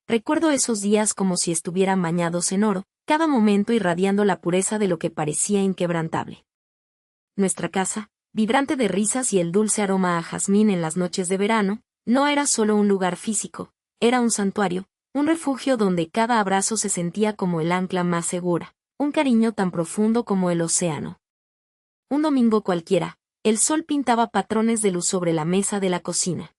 Recuerdo esos días como si estuvieran bañados en oro, cada momento irradiando la pureza de lo que parecía inquebrantable. Nuestra casa, vibrante de risas y el dulce aroma a jazmín en las noches de verano, no era solo un lugar físico, era un santuario, un refugio donde cada abrazo se sentía como el ancla más segura, un cariño tan profundo como el océano. Un domingo cualquiera, el sol pintaba patrones de luz sobre la mesa de la cocina.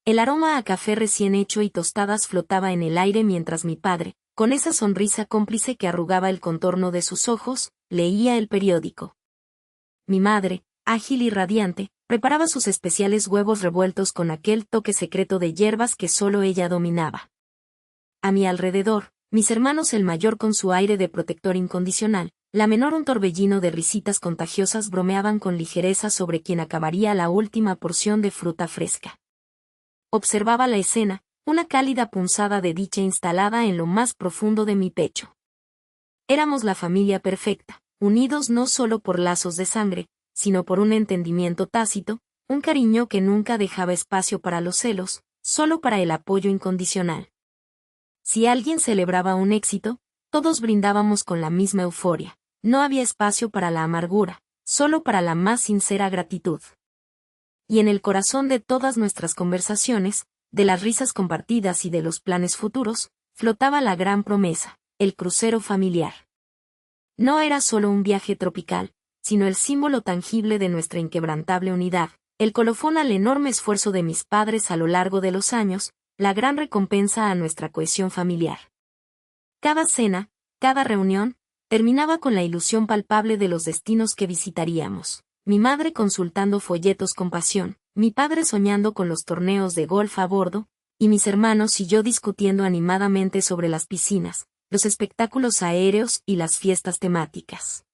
El aroma a café recién hecho y tostadas flotaba en el aire mientras mi padre, con esa sonrisa cómplice que arrugaba el contorno de sus ojos, leía el periódico. Mi madre, ágil y radiante, preparaba sus especiales huevos revueltos con aquel toque secreto de hierbas que solo ella dominaba. A mi alrededor, mis hermanos el mayor con su aire de protector incondicional, la menor un torbellino de risitas contagiosas bromeaban con ligereza sobre quien acabaría la última porción de fruta fresca. Observaba la escena, una cálida punzada de dicha instalada en lo más profundo de mi pecho. Éramos la familia perfecta, unidos no solo por lazos de sangre, sino por un entendimiento tácito, un cariño que nunca dejaba espacio para los celos, solo para el apoyo incondicional. Si alguien celebraba un éxito, todos brindábamos con la misma euforia. No había espacio para la amargura, solo para la más sincera gratitud. Y en el corazón de todas nuestras conversaciones, de las risas compartidas y de los planes futuros, flotaba la gran promesa, el crucero familiar. No era solo un viaje tropical, sino el símbolo tangible de nuestra inquebrantable unidad, el colofón al enorme esfuerzo de mis padres a lo largo de los años, la gran recompensa a nuestra cohesión familiar. Cada cena, cada reunión, terminaba con la ilusión palpable de los destinos que visitaríamos. Mi madre consultando folletos con pasión, mi padre soñando con los torneos de golf a bordo, y mis hermanos y yo discutiendo animadamente sobre las piscinas, los espectáculos aéreos y las fiestas temáticas.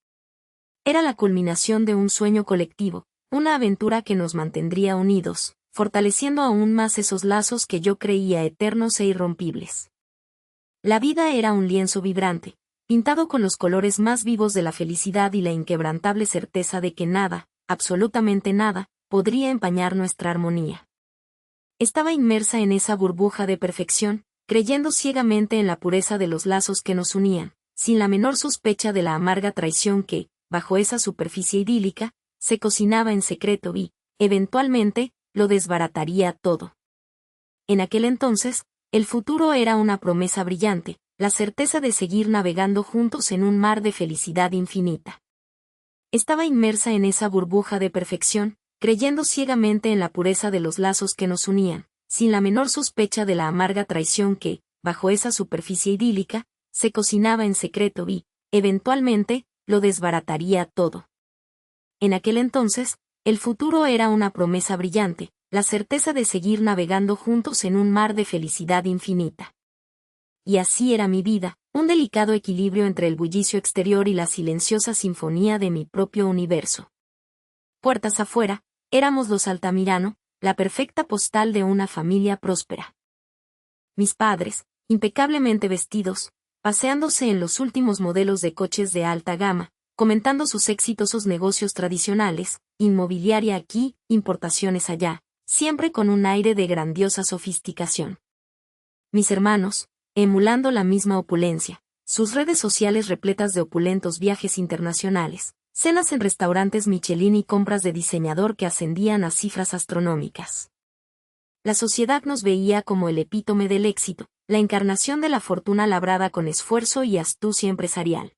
Era la culminación de un sueño colectivo, una aventura que nos mantendría unidos, fortaleciendo aún más esos lazos que yo creía eternos e irrompibles. La vida era un lienzo vibrante, pintado con los colores más vivos de la felicidad y la inquebrantable certeza de que nada, absolutamente nada, podría empañar nuestra armonía. Estaba inmersa en esa burbuja de perfección, creyendo ciegamente en la pureza de los lazos que nos unían, sin la menor sospecha de la amarga traición que, bajo esa superficie idílica, se cocinaba en secreto y, eventualmente, lo desbarataría todo. En aquel entonces, el futuro era una promesa brillante, la certeza de seguir navegando juntos en un mar de felicidad infinita. Estaba inmersa en esa burbuja de perfección, creyendo ciegamente en la pureza de los lazos que nos unían, sin la menor sospecha de la amarga traición que, bajo esa superficie idílica, se cocinaba en secreto y, eventualmente, lo desbarataría todo. En aquel entonces, el futuro era una promesa brillante, la certeza de seguir navegando juntos en un mar de felicidad infinita. Y así era mi vida, un delicado equilibrio entre el bullicio exterior y la silenciosa sinfonía de mi propio universo. Puertas afuera, éramos los Altamirano, la perfecta postal de una familia próspera. Mis padres, impecablemente vestidos, paseándose en los últimos modelos de coches de alta gama, comentando sus exitosos negocios tradicionales, inmobiliaria aquí, importaciones allá, siempre con un aire de grandiosa sofisticación. Mis hermanos, emulando la misma opulencia, sus redes sociales repletas de opulentos viajes internacionales, cenas en restaurantes Michelin y compras de diseñador que ascendían a cifras astronómicas. La sociedad nos veía como el epítome del éxito, la encarnación de la fortuna labrada con esfuerzo y astucia empresarial.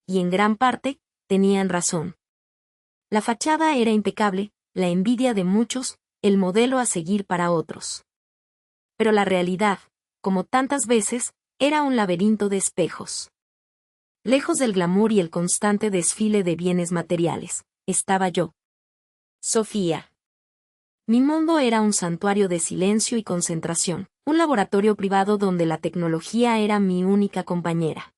Y en gran parte, tenían razón. La fachada era impecable, la envidia de muchos, el modelo a seguir para otros. Pero la realidad, como tantas veces, era un laberinto de espejos. Lejos del glamour y el constante desfile de bienes materiales, estaba yo. Sofía. Mi mundo era un santuario de silencio y concentración, un laboratorio privado donde la tecnología era mi única compañera.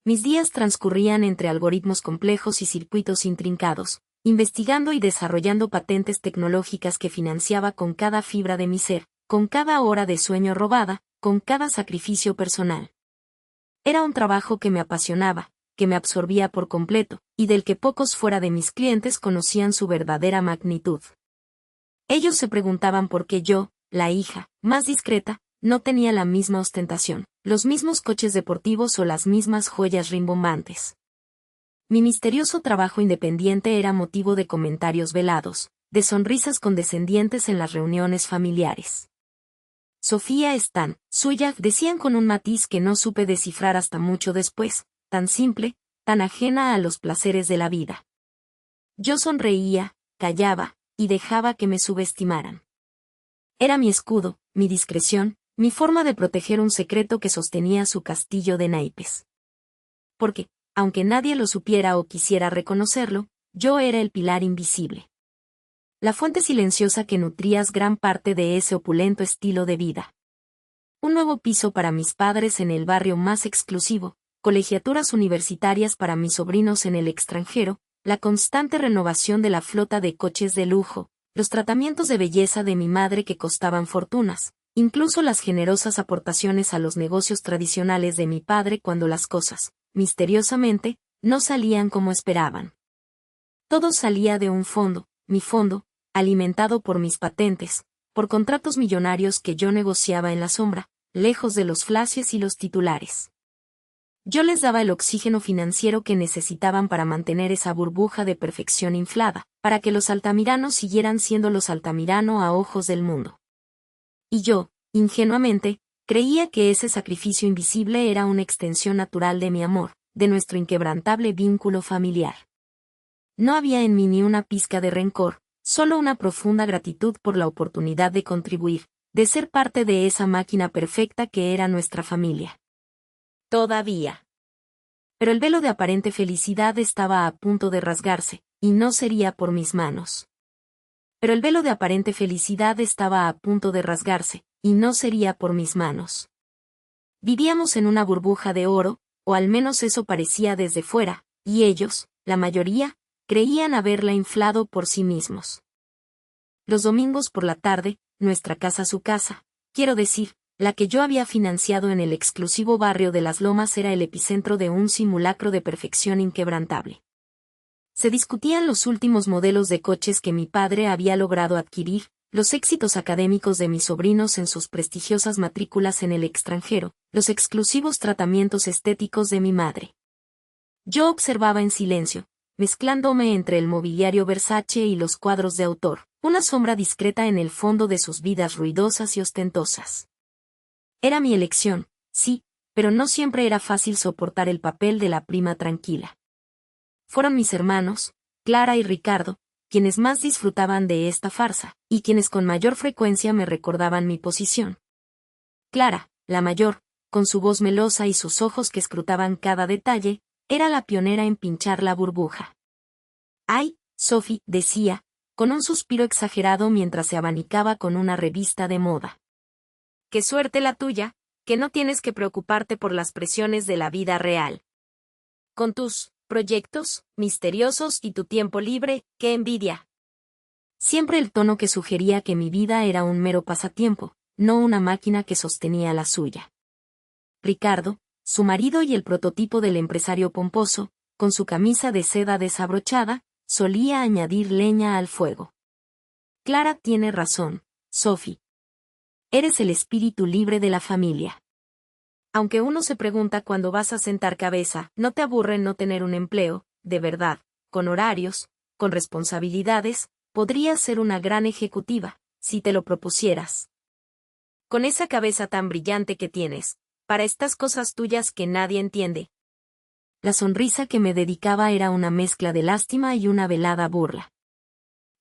Mis días transcurrían entre algoritmos complejos y circuitos intrincados, investigando y desarrollando patentes tecnológicas que financiaba con cada fibra de mi ser, con cada hora de sueño robada, con cada sacrificio personal. Era un trabajo que me apasionaba, que me absorbía por completo, y del que pocos fuera de mis clientes conocían su verdadera magnitud. Ellos se preguntaban por qué yo, la hija, más discreta, no tenía la misma ostentación, los mismos coches deportivos o las mismas joyas rimbombantes. Mi misterioso trabajo independiente era motivo de comentarios velados, de sonrisas condescendientes en las reuniones familiares. Sofía es tan suya, decían con un matiz que no supe descifrar hasta mucho después, tan simple, tan ajena a los placeres de la vida. Yo sonreía, callaba, y dejaba que me subestimaran. Era mi escudo, mi discreción, mi forma de proteger un secreto que sostenía su castillo de naipes. Porque, aunque nadie lo supiera o quisiera reconocerlo, yo era el pilar invisible. La fuente silenciosa que nutrías gran parte de ese opulento estilo de vida. Un nuevo piso para mis padres en el barrio más exclusivo, colegiaturas universitarias para mis sobrinos en el extranjero, la constante renovación de la flota de coches de lujo, los tratamientos de belleza de mi madre que costaban fortunas, incluso las generosas aportaciones a los negocios tradicionales de mi padre cuando las cosas, misteriosamente, no salían como esperaban. Todo salía de un fondo, mi fondo, alimentado por mis patentes, por contratos millonarios que yo negociaba en la sombra, lejos de los flashes y los titulares. Yo les daba el oxígeno financiero que necesitaban para mantener esa burbuja de perfección inflada, para que los Altamiranos siguieran siendo los Altamirano a ojos del mundo. Y yo, ingenuamente, creía que ese sacrificio invisible era una extensión natural de mi amor, de nuestro inquebrantable vínculo familiar. No había en mí ni una pizca de rencor, solo una profunda gratitud por la oportunidad de contribuir, de ser parte de esa máquina perfecta que era nuestra familia. Todavía. Pero el velo de aparente felicidad estaba a punto de rasgarse, y no sería por mis manos. Pero el velo de aparente felicidad estaba a punto de rasgarse, y no sería por mis manos. Vivíamos en una burbuja de oro, o al menos eso parecía desde fuera, y ellos, la mayoría, creían haberla inflado por sí mismos. Los domingos por la tarde, nuestra casa su casa, quiero decir, la que yo había financiado en el exclusivo barrio de Las Lomas era el epicentro de un simulacro de perfección inquebrantable. Se discutían los últimos modelos de coches que mi padre había logrado adquirir, los éxitos académicos de mis sobrinos en sus prestigiosas matrículas en el extranjero, los exclusivos tratamientos estéticos de mi madre. Yo observaba en silencio, mezclándome entre el mobiliario Versace y los cuadros de autor, una sombra discreta en el fondo de sus vidas ruidosas y ostentosas. Era mi elección, sí, pero no siempre era fácil soportar el papel de la prima tranquila. Fueron mis hermanos, Clara y Ricardo, quienes más disfrutaban de esta farsa, y quienes con mayor frecuencia me recordaban mi posición. Clara, la mayor, con su voz melosa y sus ojos que escrutaban cada detalle, era la pionera en pinchar la burbuja. «Ay, Sophie», decía, con un suspiro exagerado mientras se abanicaba con una revista de moda. «Qué suerte la tuya, que no tienes que preocuparte por las presiones de la vida real. Con tus proyectos misteriosos y tu tiempo libre, qué envidia». Siempre el tono que sugería que mi vida era un mero pasatiempo, no una máquina que sostenía la suya. Ricardo, su marido y el prototipo del empresario pomposo, con su camisa de seda desabrochada, solía añadir leña al fuego. «Clara tiene razón, Sophie. Eres el espíritu libre de la familia. Aunque uno se pregunta cuándo vas a sentar cabeza, ¿no te aburre no tener un empleo, de verdad, con horarios, con responsabilidades? Podrías ser una gran ejecutiva, si te lo propusieras. Con esa cabeza tan brillante que tienes, para estas cosas tuyas que nadie entiende». La sonrisa que me dedicaba era una mezcla de lástima y una velada burla.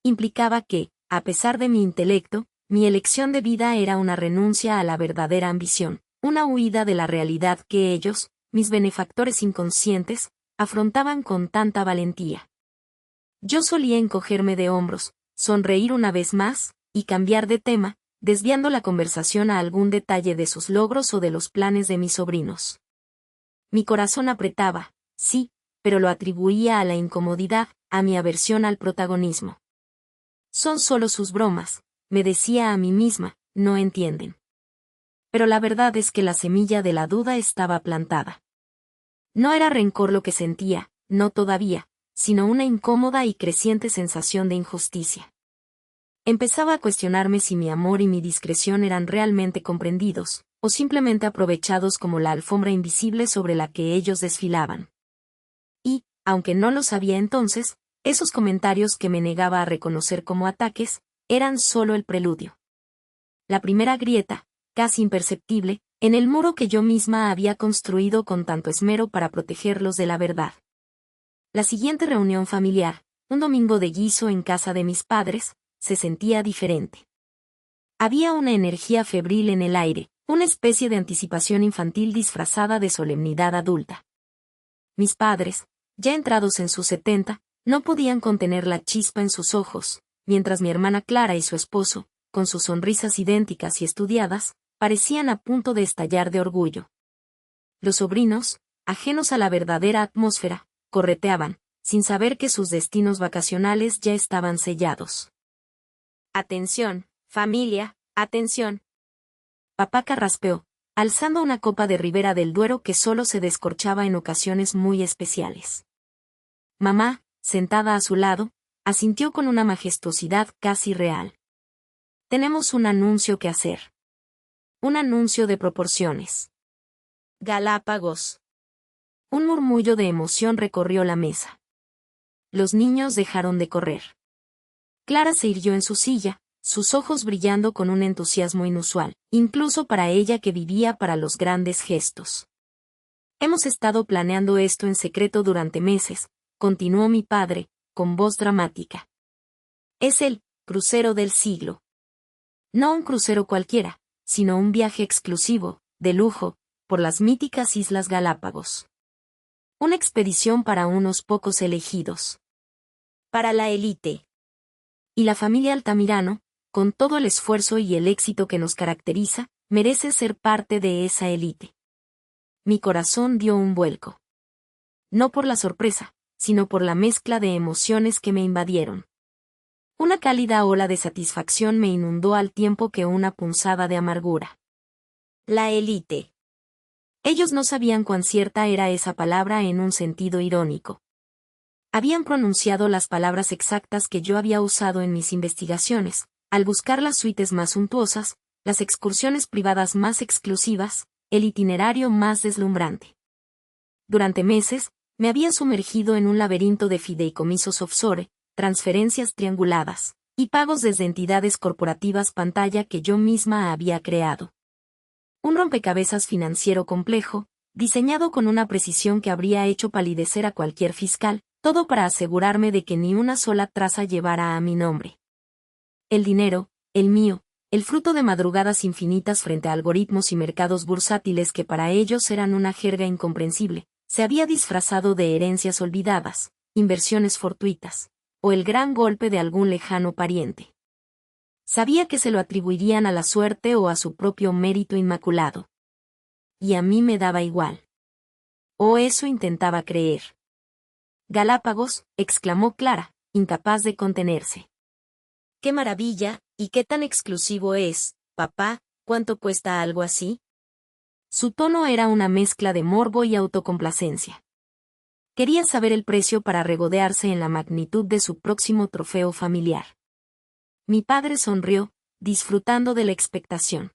Implicaba que, a pesar de mi intelecto, mi elección de vida era una renuncia a la verdadera ambición, una huida de la realidad que ellos, mis benefactores inconscientes, afrontaban con tanta valentía. Yo solía encogerme de hombros, sonreír una vez más, y cambiar de tema, desviando la conversación a algún detalle de sus logros o de los planes de mis sobrinos. Mi corazón apretaba, sí, pero lo atribuía a la incomodidad, a mi aversión al protagonismo. Son solo sus bromas, me decía a mí misma, no entienden. Pero la verdad es que la semilla de la duda estaba plantada. No era rencor lo que sentía, no todavía, sino una incómoda y creciente sensación de injusticia. Empezaba a cuestionarme si mi amor y mi discreción eran realmente comprendidos, o simplemente aprovechados como la alfombra invisible sobre la que ellos desfilaban. Y, aunque no lo sabía entonces, esos comentarios que me negaba a reconocer como ataques, eran solo el preludio. La primera grieta, casi imperceptible, en el muro que yo misma había construido con tanto esmero para protegerlos de la verdad. La siguiente reunión familiar, un domingo de guiso en casa de mis padres, se sentía diferente. Había una energía febril en el aire, una especie de anticipación infantil disfrazada de solemnidad adulta. Mis padres, ya entrados en sus 70, no podían contener la chispa en sus ojos, mientras mi hermana Clara y su esposo, con sus sonrisas idénticas y estudiadas, parecían a punto de estallar de orgullo. Los sobrinos, ajenos a la verdadera atmósfera, correteaban, sin saber que sus destinos vacacionales ya estaban sellados. «Atención, familia, atención». Papá carraspeó, alzando una copa de Ribera del Duero que solo se descorchaba en ocasiones muy especiales. Mamá, sentada a su lado, asintió con una majestuosidad casi real. «Tenemos un anuncio que hacer. Un anuncio de proporciones». «Galápagos». Un murmullo de emoción recorrió la mesa. Los niños dejaron de correr. Clara se irguió en su silla, sus ojos brillando con un entusiasmo inusual, incluso para ella que vivía para los grandes gestos. «Hemos estado planeando esto en secreto durante meses», continuó mi padre, con voz dramática. «Es el crucero del siglo. No un crucero cualquiera, sino un viaje exclusivo, de lujo, por las míticas Islas Galápagos. Una expedición para unos pocos elegidos. Para la élite. Y la familia Altamirano, con todo el esfuerzo y el éxito que nos caracteriza, merece ser parte de esa élite». Mi corazón dio un vuelco. No por la sorpresa, sino por la mezcla de emociones que me invadieron. Una cálida ola de satisfacción me inundó al tiempo que una punzada de amargura. La élite. Ellos no sabían cuán cierta era esa palabra en un sentido irónico. Habían pronunciado las palabras exactas que yo había usado en mis investigaciones, al buscar las suites más suntuosas, las excursiones privadas más exclusivas, el itinerario más deslumbrante. Durante meses, me había sumergido en un laberinto de fideicomisos offshore, transferencias trianguladas, y pagos desde entidades corporativas pantalla que yo misma había creado. Un rompecabezas financiero complejo, diseñado con una precisión que habría hecho palidecer a cualquier fiscal, todo para asegurarme de que ni una sola traza llevara a mi nombre. El dinero, el mío, el fruto de madrugadas infinitas frente a algoritmos y mercados bursátiles que para ellos eran una jerga incomprensible, se había disfrazado de herencias olvidadas, inversiones fortuitas, o el gran golpe de algún lejano pariente. Sabía que se lo atribuirían a la suerte o a su propio mérito inmaculado. Y a mí me daba igual. O eso intentaba creer. «Galápagos», exclamó Clara, incapaz de contenerse. «¡Qué maravilla! ¿Y qué tan exclusivo es, papá? ¿Cuánto cuesta algo así?» Su tono era una mezcla de morbo y autocomplacencia. Quería saber el precio para regodearse en la magnitud de su próximo trofeo familiar. Mi padre sonrió, disfrutando de la expectación.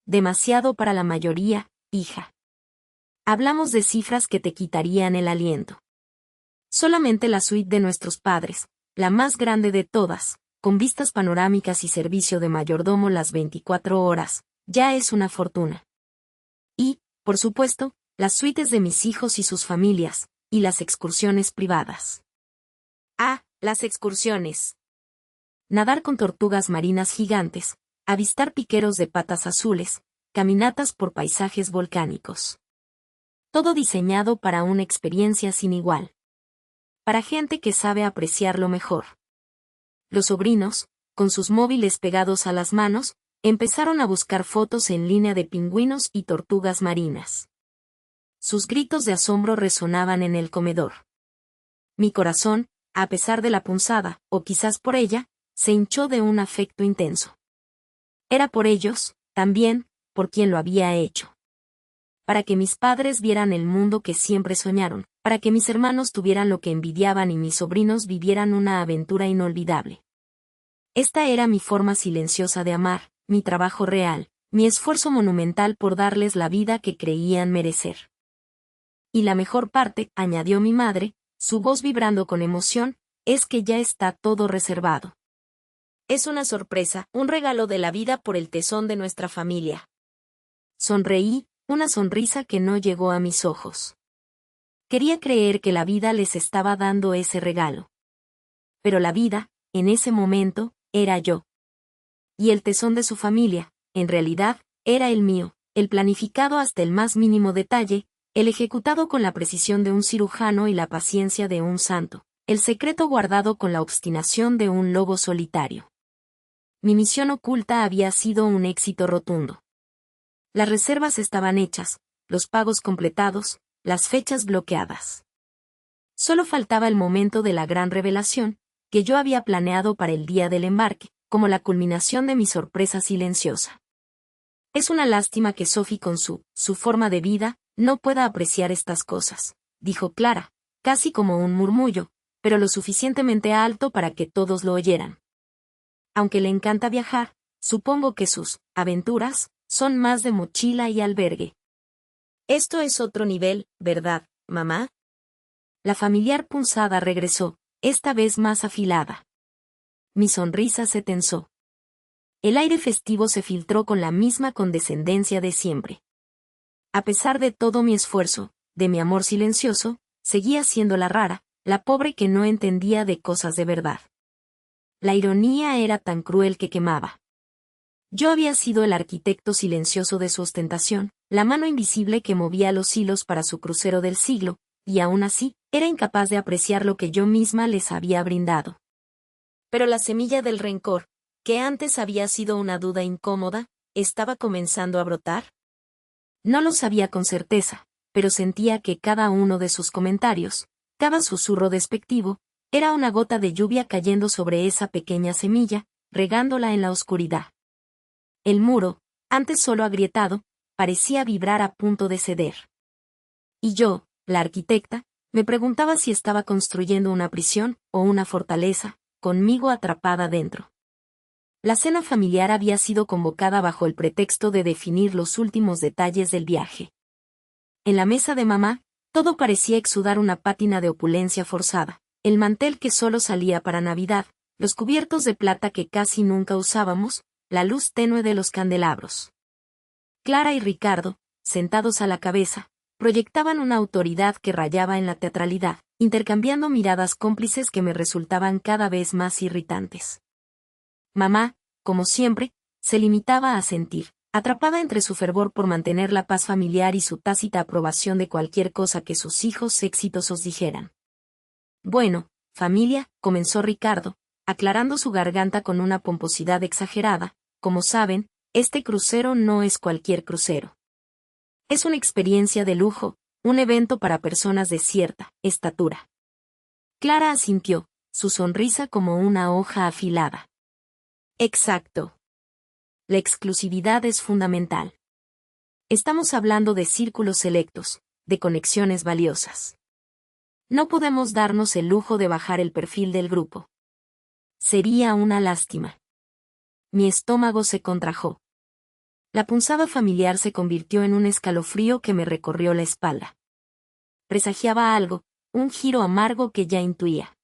«Demasiado para la mayoría, hija. Hablamos de cifras que te quitarían el aliento. Solamente la suite de nuestros padres, la más grande de todas, con vistas panorámicas y servicio de mayordomo las 24 horas, ya es una fortuna. Y, por supuesto, las suites de mis hijos y sus familias, y las excursiones privadas». «Ah, las excursiones». Nadar con tortugas marinas gigantes, avistar piqueros de patas azules, caminatas por paisajes volcánicos. Todo diseñado para una experiencia sin igual. Para gente que sabe apreciarlo mejor. Los sobrinos, con sus móviles pegados a las manos, empezaron a buscar fotos en línea de pingüinos y tortugas marinas. Sus gritos de asombro resonaban en el comedor. Mi corazón, a pesar de la punzada, o quizás por ella, se hinchó de un afecto intenso. Era por ellos, también, por quien lo había hecho. Para que mis padres vieran el mundo que siempre soñaron, para que mis hermanos tuvieran lo que envidiaban y mis sobrinos vivieran una aventura inolvidable. Esta era mi forma silenciosa de amar, mi trabajo real, mi esfuerzo monumental por darles la vida que creían merecer. Y la mejor parte, añadió mi madre, su voz vibrando con emoción, es que ya está todo reservado. Es una sorpresa, un regalo de la vida por el tesón de nuestra familia. Sonreí, una sonrisa que no llegó a mis ojos. Quería creer que la vida les estaba dando ese regalo. Pero la vida, en ese momento, era yo. Y el tesón de su familia, en realidad, era el mío, el planificado hasta el más mínimo detalle, el ejecutado con la precisión de un cirujano y la paciencia de un santo, el secreto guardado con la obstinación de un lobo solitario. Mi misión oculta había sido un éxito rotundo. Las reservas estaban hechas, los pagos completados, las fechas bloqueadas. Solo faltaba el momento de la gran revelación, que yo había planeado para el día del embarque, como la culminación de mi sorpresa silenciosa. Es una lástima que Sophie con su forma de vida, no pueda apreciar estas cosas, dijo Clara, casi como un murmullo, pero lo suficientemente alto para que todos lo oyeran. Aunque le encanta viajar, supongo que sus aventuras son más de mochila y albergue. Esto es otro nivel, ¿verdad, mamá? La familiar punzada regresó, esta vez más afilada. Mi sonrisa se tensó. El aire festivo se filtró con la misma condescendencia de siempre. A pesar de todo mi esfuerzo, de mi amor silencioso, seguía siendo la rara, la pobre que no entendía de cosas de verdad. La ironía era tan cruel que quemaba. Yo había sido el arquitecto silencioso de su ostentación, la mano invisible que movía los hilos para su crucero del siglo, y aún así, era incapaz de apreciar lo que yo misma les había brindado. Pero la semilla del rencor, que antes había sido una duda incómoda, estaba comenzando a brotar. No lo sabía con certeza, pero sentía que cada uno de sus comentarios, cada susurro despectivo, era una gota de lluvia cayendo sobre esa pequeña semilla, regándola en la oscuridad. El muro, antes solo agrietado, parecía vibrar a punto de ceder. Y yo, la arquitecta, me preguntaba si estaba construyendo una prisión o una fortaleza, conmigo atrapada dentro. La cena familiar había sido convocada bajo el pretexto de definir los últimos detalles del viaje. En la mesa de mamá, todo parecía exudar una pátina de opulencia forzada, el mantel que solo salía para Navidad, los cubiertos de plata que casi nunca usábamos, la luz tenue de los candelabros. Clara y Ricardo, sentados a la cabeza, proyectaban una autoridad que rayaba en la teatralidad, intercambiando miradas cómplices que me resultaban cada vez más irritantes. Mamá, como siempre, se limitaba a sentir, atrapada entre su fervor por mantener la paz familiar y su tácita aprobación de cualquier cosa que sus hijos exitosos dijeran. Bueno, familia, comenzó Ricardo, aclarando su garganta con una pomposidad exagerada, como saben, este crucero no es cualquier crucero. Es una experiencia de lujo, un evento para personas de cierta estatura. Clara asintió, su sonrisa como una hoja afilada. Exacto. La exclusividad es fundamental. Estamos hablando de círculos selectos, de conexiones valiosas. No podemos darnos el lujo de bajar el perfil del grupo. Sería una lástima. Mi estómago se contrajo. La punzada familiar se convirtió en un escalofrío que me recorrió la espalda. Presagiaba algo, un giro amargo que ya intuía.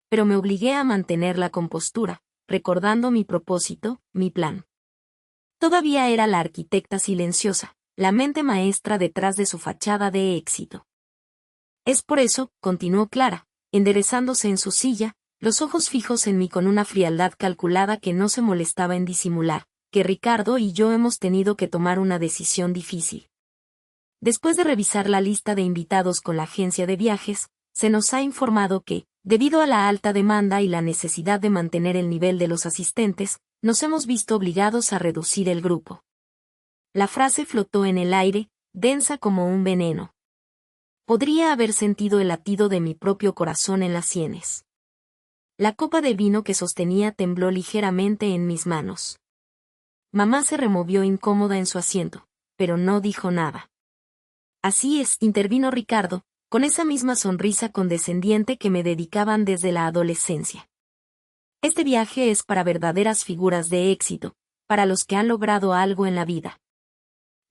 Pero me obligué a mantener la compostura, recordando mi propósito, mi plan. Todavía era la arquitecta silenciosa, la mente maestra detrás de su fachada de éxito. Es por eso, continuó Clara, enderezándose en su silla, los ojos fijos en mí con una frialdad calculada que no se molestaba en disimular, que Ricardo y yo hemos tenido que tomar una decisión difícil. Después de revisar la lista de invitados con la agencia de viajes, se nos ha informado que, debido a la alta demanda y la necesidad de mantener el nivel de los asistentes, nos hemos visto obligados a reducir el grupo. La frase flotó en el aire, densa como un veneno. Podría haber sentido el latido de mi propio corazón en las sienes. La copa de vino que sostenía tembló ligeramente en mis manos. Mamá se removió incómoda en su asiento, pero no dijo nada. Así es, intervino Ricardo, con esa misma sonrisa condescendiente que me dedicaban desde la adolescencia. Este viaje es para verdaderas figuras de éxito, para los que han logrado algo en la vida.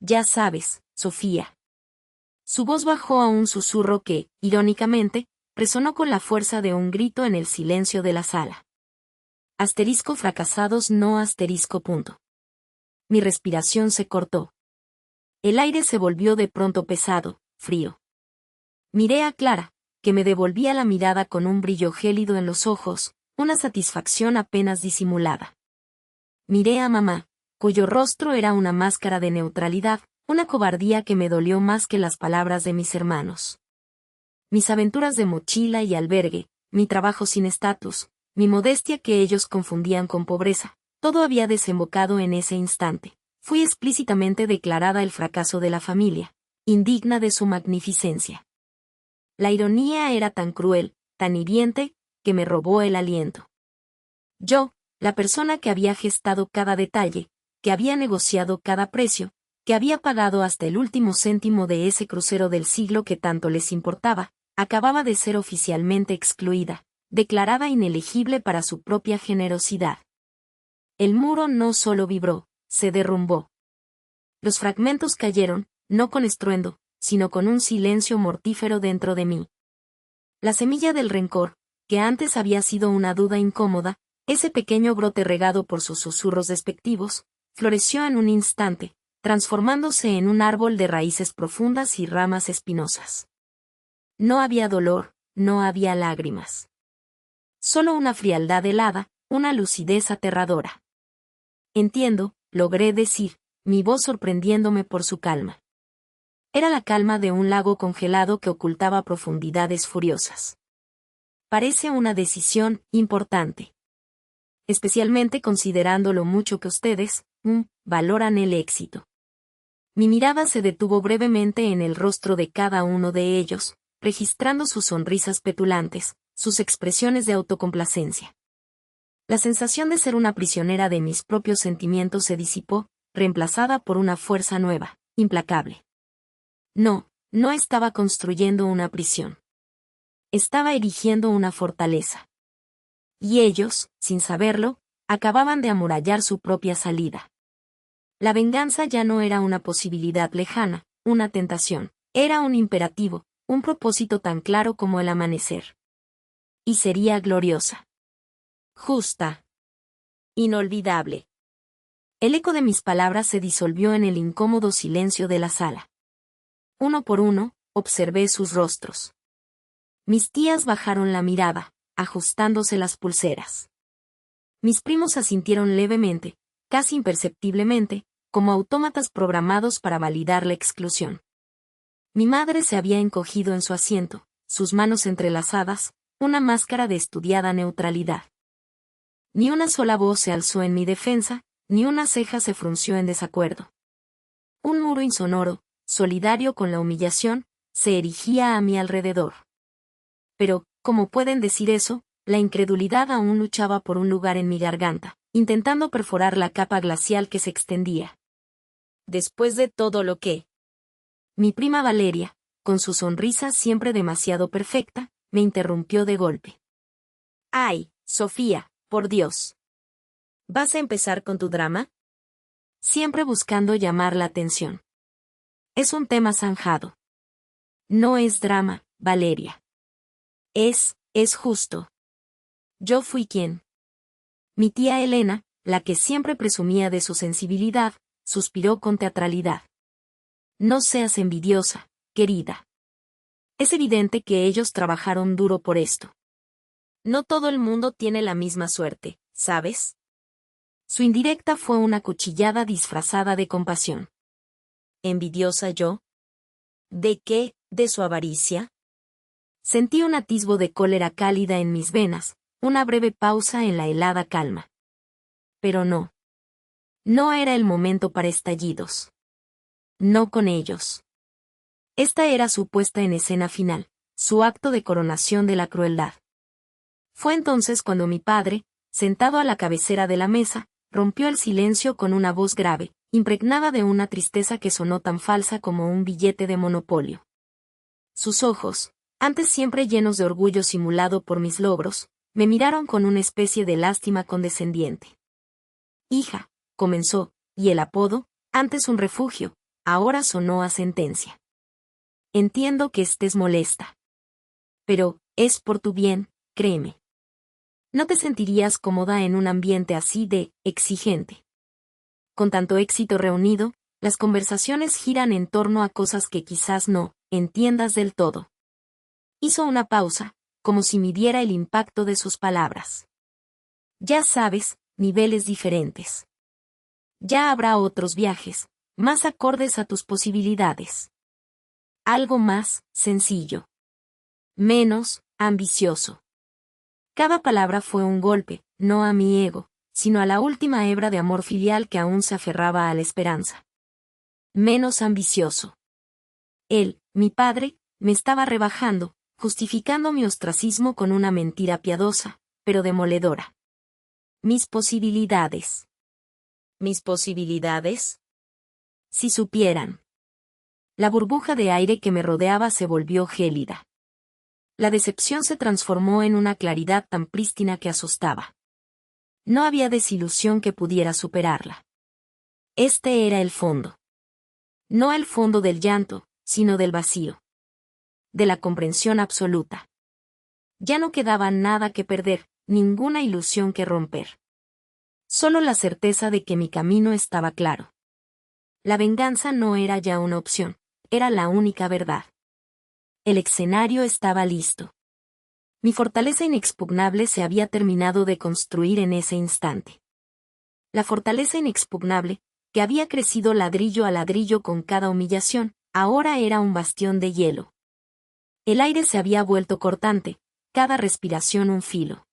Ya sabes, Sofía. Su voz bajó a un susurro que, irónicamente, resonó con la fuerza de un grito en el silencio de la sala. Asterisco fracasados no asterisco punto. Mi respiración se cortó. El aire se volvió de pronto pesado, frío. Miré a Clara, que me devolvía la mirada con un brillo gélido en los ojos, una satisfacción apenas disimulada. Miré a mamá, cuyo rostro era una máscara de neutralidad, una cobardía que me dolió más que las palabras de mis hermanos. Mis aventuras de mochila y albergue, mi trabajo sin estatus, mi modestia que ellos confundían con pobreza, todo había desembocado en ese instante. Fui explícitamente declarada el fracaso de la familia, indigna de su magnificencia. La ironía era tan cruel, tan hiriente, que me robó el aliento. Yo, la persona que había gestado cada detalle, que había negociado cada precio, que había pagado hasta el último céntimo de ese crucero del siglo que tanto les importaba, acababa de ser oficialmente excluida, declarada inelegible para su propia generosidad. El muro no solo vibró, se derrumbó. Los fragmentos cayeron, no con estruendo, sino con un silencio mortífero dentro de mí. La semilla del rencor, que antes había sido una duda incómoda, ese pequeño brote regado por sus susurros despectivos, floreció en un instante, transformándose en un árbol de raíces profundas y ramas espinosas. No había dolor, no había lágrimas. Solo una frialdad helada, una lucidez aterradora. Entiendo, logré decir, mi voz sorprendiéndome por su calma. Era la calma de un lago congelado que ocultaba profundidades furiosas. Parece una decisión importante. Especialmente considerando lo mucho que ustedes, valoran el éxito. Mi mirada se detuvo brevemente en el rostro de cada uno de ellos, registrando sus sonrisas petulantes, sus expresiones de autocomplacencia. La sensación de ser una prisionera de mis propios sentimientos se disipó, reemplazada por una fuerza nueva, implacable. No estaba construyendo una prisión. Estaba erigiendo una fortaleza. Y ellos, sin saberlo, acababan de amurallar su propia salida. La venganza ya no era una posibilidad lejana, una tentación, era un imperativo, un propósito tan claro como el amanecer. Y sería gloriosa. Justa. Inolvidable. El eco de mis palabras se disolvió en el incómodo silencio de la sala. Uno por uno, observé sus rostros. Mis tías bajaron la mirada, ajustándose las pulseras. Mis primos asintieron levemente, casi imperceptiblemente, como autómatas programados para validar la exclusión. Mi madre se había encogido en su asiento, sus manos entrelazadas, una máscara de estudiada neutralidad. Ni una sola voz se alzó en mi defensa, ni una ceja se frunció en desacuerdo. Un muro insonoro, solidario con la humillación, se erigía a mi alrededor. Pero, ¿cómo pueden decir eso? La incredulidad aún luchaba por un lugar en mi garganta, intentando perforar la capa glacial que se extendía. Después de todo lo que... Mi prima Valeria, con su sonrisa siempre demasiado perfecta, me interrumpió de golpe. ¡Ay, Sofía, por Dios! ¿Vas a empezar con tu drama? Siempre buscando llamar la atención. Es un tema zanjado. No es drama, Valeria. Es justo. Yo fui quien. Mi tía Elena, la que siempre presumía de su sensibilidad, suspiró con teatralidad. No seas envidiosa, querida. Es evidente que ellos trabajaron duro por esto. No todo el mundo tiene la misma suerte, ¿sabes? Su indirecta fue una cuchillada disfrazada de compasión. ¿Envidiosa yo? ¿De qué? ¿De su avaricia? Sentí un atisbo de cólera cálida en mis venas, una breve pausa en la helada calma. Pero no. No era el momento para estallidos. No con ellos. Esta era su puesta en escena final, su acto de coronación de la crueldad. Fue entonces cuando mi padre, sentado a la cabecera de la mesa, rompió el silencio con una voz grave, impregnada de una tristeza que sonó tan falsa como un billete de monopolio. Sus ojos, antes siempre llenos de orgullo simulado por mis logros, me miraron con una especie de lástima condescendiente. Hija, comenzó, y el apodo, antes un refugio, ahora sonó a sentencia. Entiendo que estés molesta. Pero, es por tu bien, créeme. No te sentirías cómoda en un ambiente así de exigente. Con tanto éxito reunido, las conversaciones giran en torno a cosas que quizás no entiendas del todo. Hizo una pausa, como si midiera el impacto de sus palabras. Ya sabes, niveles diferentes. Ya habrá otros viajes, más acordes a tus posibilidades. Algo más sencillo. Menos ambicioso. Cada palabra fue un golpe, no a mi ego, sino a la última hebra de amor filial que aún se aferraba a la esperanza. Menos ambicioso. Él, mi padre, me estaba rebajando, justificando mi ostracismo con una mentira piadosa, pero demoledora. Mis posibilidades. ¿Mis posibilidades? Si supieran. La burbuja de aire que me rodeaba se volvió gélida. La decepción se transformó en una claridad tan prístina que asustaba. No había desilusión que pudiera superarla. Este era el fondo. No el fondo del llanto, sino del vacío. De la comprensión absoluta. Ya no quedaba nada que perder, ninguna ilusión que romper. Solo la certeza de que mi camino estaba claro. La venganza no era ya una opción, era la única verdad. El escenario estaba listo. Mi fortaleza inexpugnable se había terminado de construir en ese instante. La fortaleza inexpugnable, que había crecido ladrillo a ladrillo con cada humillación, ahora era un bastión de hielo. El aire se había vuelto cortante, cada respiración un filo.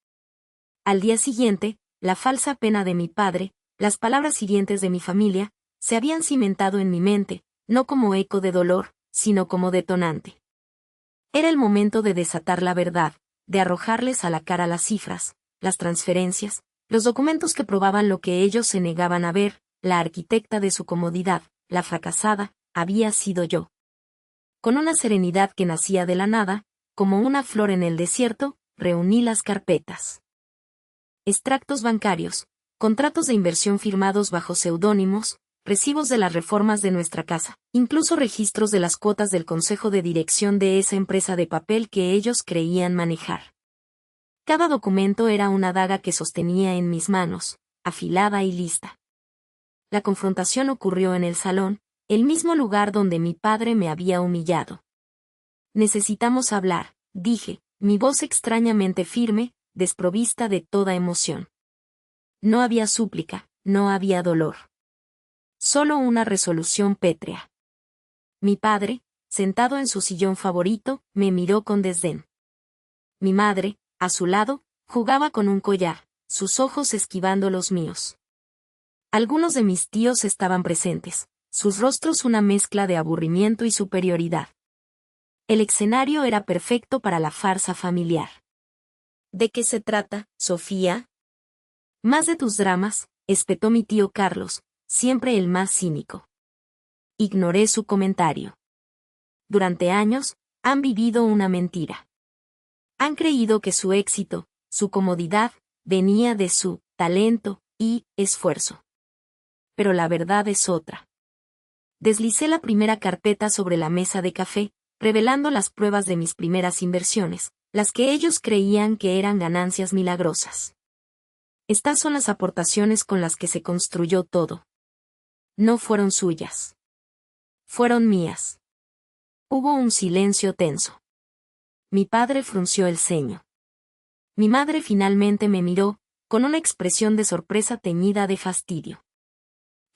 Al día siguiente, la falsa pena de mi padre, las palabras hirientes de mi familia, se habían cimentado en mi mente, no como eco de dolor, sino como detonante. Era el momento de desatar la verdad, de arrojarles a la cara las cifras, las transferencias, los documentos que probaban lo que ellos se negaban a ver. La arquitecta de su comodidad, la fracasada, había sido yo. Con una serenidad que nacía de la nada, como una flor en el desierto, reuní las carpetas. Extractos bancarios, contratos de inversión firmados bajo seudónimos, recibos de las reformas de nuestra casa, incluso registros de las cuotas del consejo de dirección de esa empresa de papel que ellos creían manejar. Cada documento era una daga que sostenía en mis manos, afilada y lista. La confrontación ocurrió en el salón, el mismo lugar donde mi padre me había humillado. Necesitamos hablar, dije, mi voz extrañamente firme, desprovista de toda emoción. No había súplica, no había dolor. Solo una resolución pétrea. Mi padre, sentado en su sillón favorito, me miró con desdén. Mi madre, a su lado, jugaba con un collar, sus ojos esquivando los míos. Algunos de mis tíos estaban presentes, sus rostros una mezcla de aburrimiento y superioridad. El escenario era perfecto para la farsa familiar. ¿De qué se trata, Sofía? Más de tus dramas, espetó mi tío Carlos, siempre el más cínico. Ignoré su comentario. Durante años, han vivido una mentira. Han creído que su éxito, su comodidad, venía de su talento y esfuerzo. Pero la verdad es otra. Deslicé la primera carpeta sobre la mesa de café, revelando las pruebas de mis primeras inversiones, las que ellos creían que eran ganancias milagrosas. Estas son las aportaciones con las que se construyó todo. No fueron suyas. Fueron mías. Hubo un silencio tenso. Mi padre frunció el ceño. Mi madre finalmente me miró, con una expresión de sorpresa teñida de fastidio.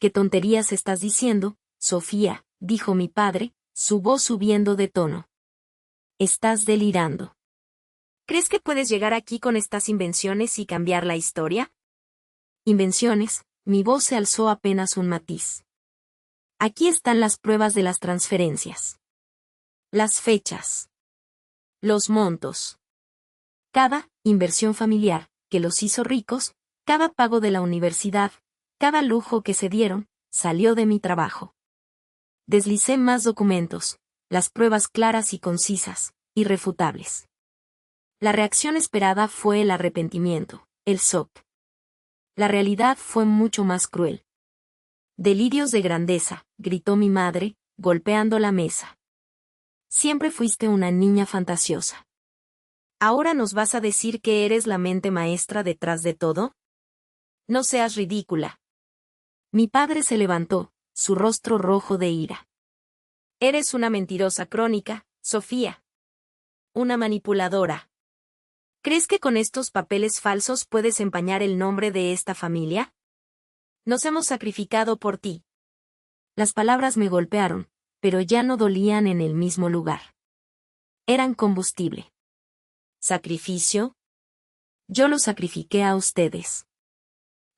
¿Qué tonterías estás diciendo, Sofía?, dijo mi padre, su voz subiendo de tono. Estás delirando. ¿Crees que puedes llegar aquí con estas invenciones y cambiar la historia? Invenciones, mi voz se alzó apenas un matiz. Aquí están las pruebas de las transferencias. Las fechas. Los montos. Cada inversión familiar, que los hizo ricos, cada pago de la universidad, cada lujo que se dieron, salió de mi trabajo. Deslicé más documentos, las pruebas claras y concisas, irrefutables. La reacción esperada fue el arrepentimiento, el shock. La realidad fue mucho más cruel. Delirios de grandeza, gritó mi madre, golpeando la mesa. Siempre fuiste una niña fantasiosa. ¿Ahora nos vas a decir que eres la mente maestra detrás de todo? No seas ridícula. Mi padre se levantó, su rostro rojo de ira. Eres una mentirosa crónica, Sofía. Una manipuladora. ¿Crees que con estos papeles falsos puedes empañar el nombre de esta familia? Nos hemos sacrificado por ti. Las palabras me golpearon, pero ya no dolían en el mismo lugar. Eran combustible. ¿Sacrificio? Yo lo sacrifiqué a ustedes.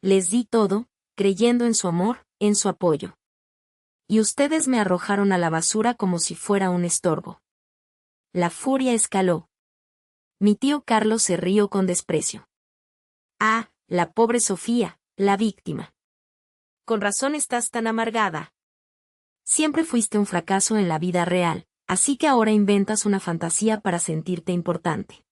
Les di todo, creyendo en su amor, en su apoyo. Y ustedes me arrojaron a la basura como si fuera un estorbo. La furia escaló. Mi tío Carlos se rió con desprecio. Ah, la pobre Sofía, la víctima. Con razón estás tan amargada. Siempre fuiste un fracaso en la vida real, así que ahora inventas una fantasía para sentirte importante.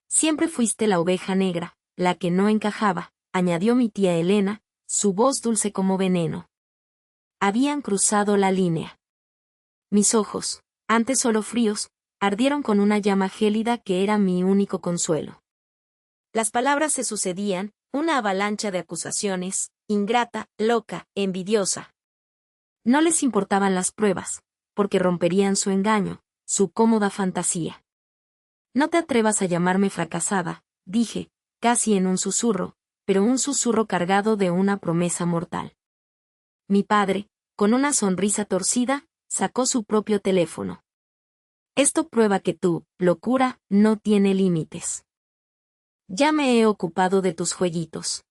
Siempre fuiste la oveja negra, la que no encajaba, añadió mi tía Elena, su voz dulce como veneno. Habían cruzado la línea. Mis ojos, antes solo fríos, ardieron con una llama gélida que era mi único consuelo. Las palabras se sucedían, una avalancha de acusaciones, ingrata, loca, envidiosa. No les importaban las pruebas, porque romperían su engaño, su cómoda fantasía. No te atrevas a llamarme fracasada, dije, casi en un susurro, pero un susurro cargado de una promesa mortal. Mi padre, con una sonrisa torcida, sacó su propio teléfono. Esto prueba que tu locura no tiene límites. Ya me he ocupado de tus jueguitos.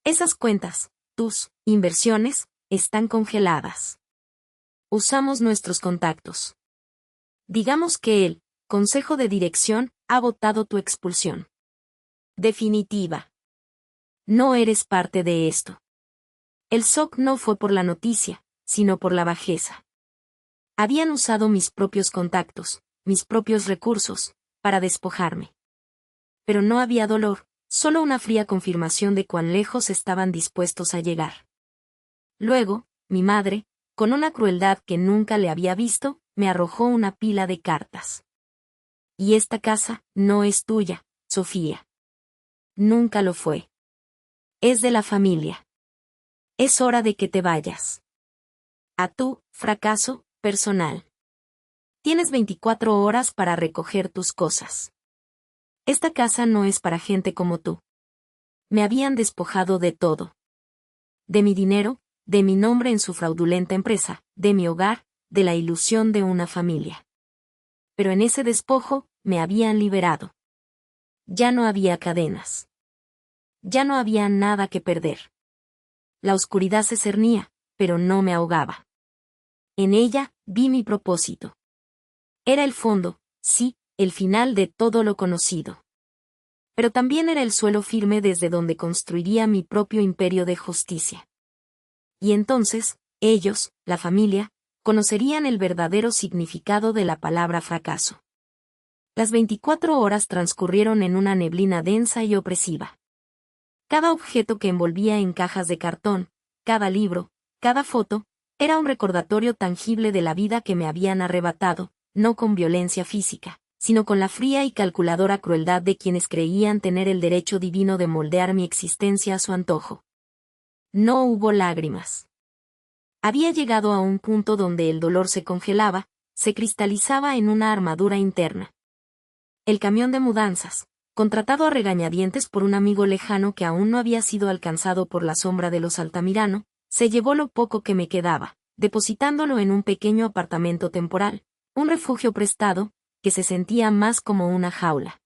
Esas cuentas, tus inversiones, están congeladas. Usamos nuestros contactos. Digamos que el Consejo de Dirección ha votado tu expulsión. Definitiva. No eres parte de esto. El shock no fue por la noticia, sino por la bajeza. Habían usado mis propios contactos, mis propios recursos, para despojarme. Pero no había dolor, solo una fría confirmación de cuán lejos estaban dispuestos a llegar. Luego, mi madre, con una crueldad que nunca le había visto, me arrojó una pila de cartas. Y esta casa no es tuya, Sofía. Nunca lo fue. Es de la familia. Es hora de que te vayas. A tu fracaso personal. Tienes 24 horas para recoger tus cosas. Esta casa no es para gente como tú. Me habían despojado de todo. De mi dinero, de mi nombre en su fraudulenta empresa, de mi hogar, de la ilusión de una familia. Pero en ese despojo, me habían liberado. Ya no había cadenas. Ya no había nada que perder. La oscuridad se cernía, pero no me ahogaba. En ella, vi mi propósito. Era el fondo, sí, el final de todo lo conocido. Pero también era el suelo firme desde donde construiría mi propio imperio de justicia. Y entonces, ellos, la familia, conocerían el verdadero significado de la palabra fracaso. Las 24 horas transcurrieron en una neblina densa y opresiva. Cada objeto que envolvía en cajas de cartón, cada libro, cada foto, era un recordatorio tangible de la vida que me habían arrebatado, no con violencia física, sino con la fría y calculadora crueldad de quienes creían tener el derecho divino de moldear mi existencia a su antojo. No hubo lágrimas. Había llegado a un punto donde el dolor se congelaba, se cristalizaba en una armadura interna. El camión de mudanzas, contratado a regañadientes por un amigo lejano que aún no había sido alcanzado por la sombra de los Altamirano, se llevó lo poco que me quedaba, depositándolo en un pequeño apartamento temporal, un refugio prestado, que se sentía más como una jaula.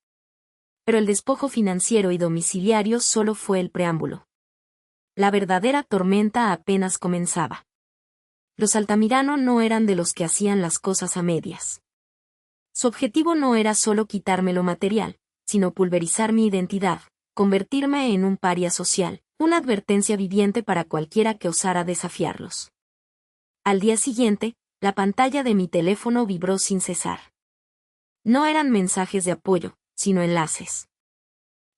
Pero el despojo financiero y domiciliario solo fue el preámbulo. La verdadera tormenta apenas comenzaba. Los Altamirano no eran de los que hacían las cosas a medias. Su objetivo no era solo quitarme lo material, sino pulverizar mi identidad, convertirme en un paria social, una advertencia viviente para cualquiera que osara desafiarlos. Al día siguiente, la pantalla de mi teléfono vibró sin cesar. No eran mensajes de apoyo, sino enlaces.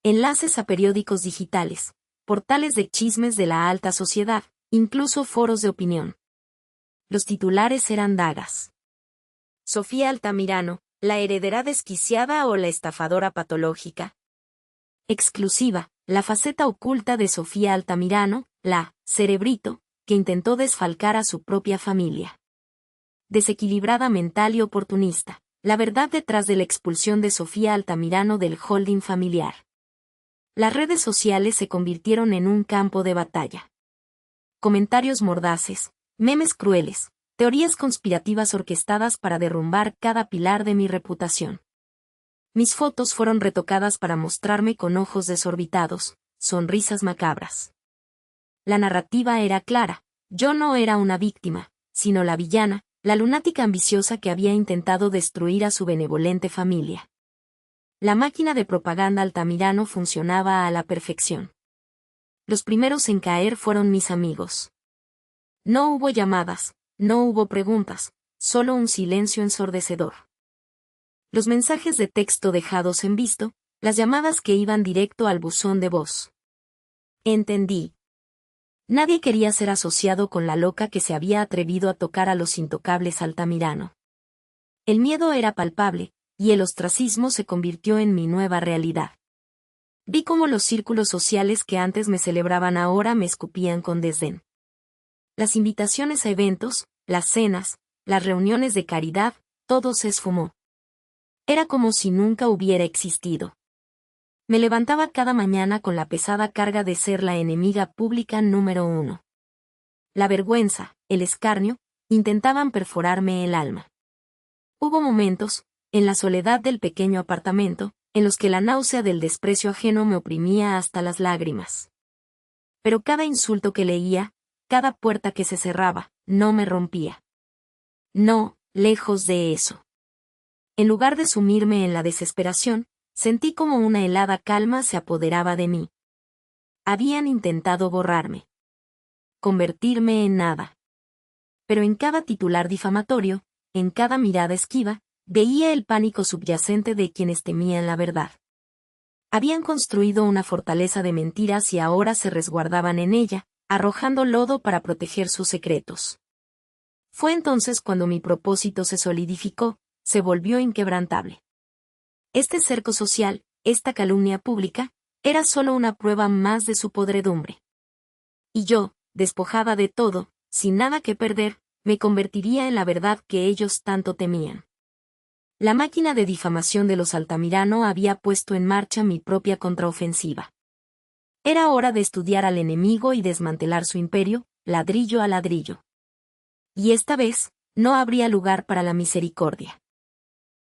Enlaces a periódicos digitales, portales de chismes de la alta sociedad, incluso foros de opinión. Los titulares eran dagas. Sofía Altamirano, la heredera desquiciada o la estafadora patológica. Exclusiva, la faceta oculta de Sofía Altamirano, la cerebrito, que intentó desfalcar a su propia familia. Desequilibrada mental y oportunista, la verdad detrás de la expulsión de Sofía Altamirano del holding familiar. Las redes sociales se convirtieron en un campo de batalla. Comentarios mordaces, memes crueles, teorías conspirativas orquestadas para derrumbar cada pilar de mi reputación. Mis fotos fueron retocadas para mostrarme con ojos desorbitados, sonrisas macabras. La narrativa era clara, yo no era una víctima, sino la villana, la lunática ambiciosa que había intentado destruir a su benevolente familia. La máquina de propaganda Altamirano funcionaba a la perfección. Los primeros en caer fueron mis amigos. No hubo llamadas, no hubo preguntas, solo un silencio ensordecedor. Los mensajes de texto dejados en visto, las llamadas que iban directo al buzón de voz. Entendí. Nadie quería ser asociado con la loca que se había atrevido a tocar a los intocables Altamirano. El miedo era palpable, y el ostracismo se convirtió en mi nueva realidad. Vi cómo los círculos sociales que antes me celebraban ahora me escupían con desdén. Las invitaciones a eventos, las cenas, las reuniones de caridad, todo se esfumó. Era como si nunca hubiera existido. Me levantaba cada mañana con la pesada carga de ser la enemiga pública número 1. La vergüenza, el escarnio, intentaban perforarme el alma. Hubo momentos, en la soledad del pequeño apartamento, en los que la náusea del desprecio ajeno me oprimía hasta las lágrimas. Pero cada insulto que leía, cada puerta que se cerraba, no me rompía. No, lejos de eso. En lugar de sumirme en la desesperación, sentí como una helada calma se apoderaba de mí. Habían intentado borrarme. Convertirme en nada. Pero en cada titular difamatorio, en cada mirada esquiva, veía el pánico subyacente de quienes temían la verdad. Habían construido una fortaleza de mentiras y ahora se resguardaban en ella, arrojando lodo para proteger sus secretos. Fue entonces cuando mi propósito se solidificó, se volvió inquebrantable. Este cerco social, esta calumnia pública, era solo una prueba más de su podredumbre. Y yo, despojada de todo, sin nada que perder, me convertiría en la verdad que ellos tanto temían. La máquina de difamación de los Altamirano había puesto en marcha mi propia contraofensiva. Era hora de estudiar al enemigo y desmantelar su imperio, ladrillo a ladrillo. Y esta vez, no habría lugar para la misericordia.